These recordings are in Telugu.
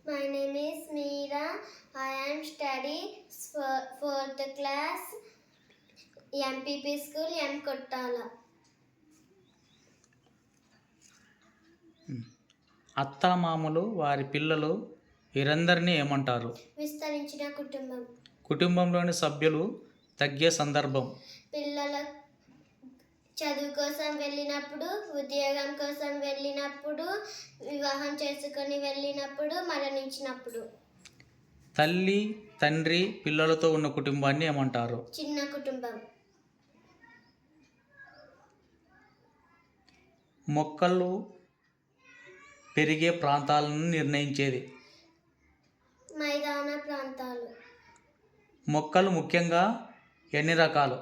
My name is Meera. I am studying fourth class, MPP School, M. Kottala. అత్తామామలు వారి పిల్లలు వీరందరినీ ఏమంటారు? విస్తరించిన కుటుంబం. కుటుంబంలోని సభ్యులు తగ్గే సందర్భం. పిల్లల చదువు కోసం వెళ్ళినప్పుడు, ఉద్యోగం కోసం వెళ్ళినప్పుడు, వివాహం చేసుకొని వెళ్ళినప్పుడు, మరణించినప్పుడు. తల్లి తండ్రి పిల్లలతో ఉన్న కుటుంబాన్ని ఏమంటారు? చిన్న కుటుంబం. మొక్కలు పెరిగే ప్రాంతాలను నిర్ణయించేది. మైదాన ప్రాంతాలు. మొక్కలు ముఖ్యంగా ఎన్ని రకాలు?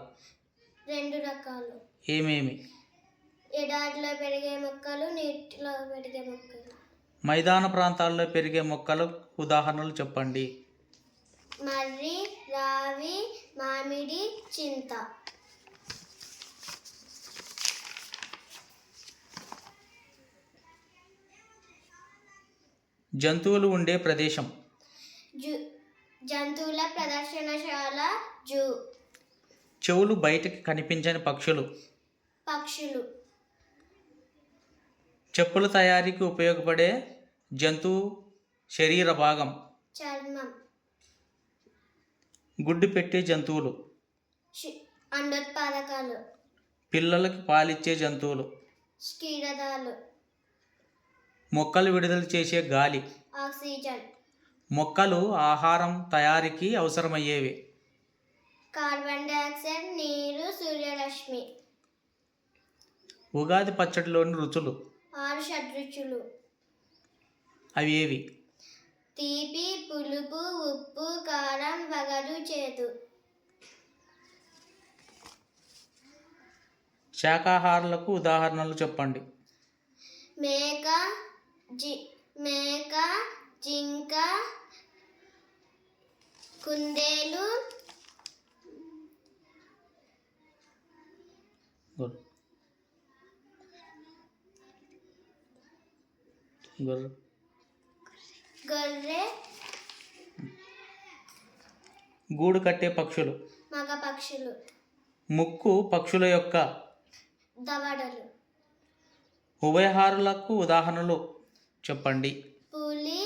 2 రకాలు. ఏమేమి? ఎడారిలో పెరిగే మొక్కలు, నీటిలో పెరిగే మొక్కలు. మైదాన ప్రాంతాల్లో పెరిగే మొక్కలు ఉదాహరణలు చెప్పండి. మర్రి, రావి, మామిడి, చింత. జంతువులు ఉండే ప్రదేశం. జంతువుల ప్రదర్శనశాల, జూ. చెవులు బయటకి కనిపించని పక్షులు. పక్షులు. చెప్పుల తయారీకి ఉపయోగపడే జంతువు శరీర భాగం. చర్మం. గుడ్డు పెట్టే జంతువులు. అండోత్పాదకాలు. పిల్లలకి పాలిచ్చే జంతువులు. క్షీరదాలు. మొక్కలు విడుదల చేసే గాలి. ఆక్సిజన్. మొక్కలు ఆహారం తయారీకి అవసరమయ్యేవి. కార్బన్ డయాక్సైడ్, నీరు, సూర్యరశ్మి. ఉగాది పచ్చడిలోని రుచులు. 6 షడ్రుచులు. అవి ఏవి? తీపి, పులుపు, ఉప్పు, కారం, వగరు, చేదు. శాకాహారులకు ఉదాహరణలు చెప్పండి. మేక, జింక, కుందేలు, గొర్రె. గూడు కట్టే పక్షులు. మగ పక్షులు. ముక్కు పక్షుల యొక్క దవడలు. ఉభయహారులకు ఉదాహరణలు చెప్పండి. పులి.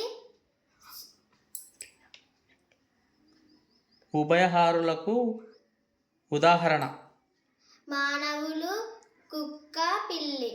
ఉభయహారులకు ఉదాహరణ. మానవులు, కుక్క, పిల్లి.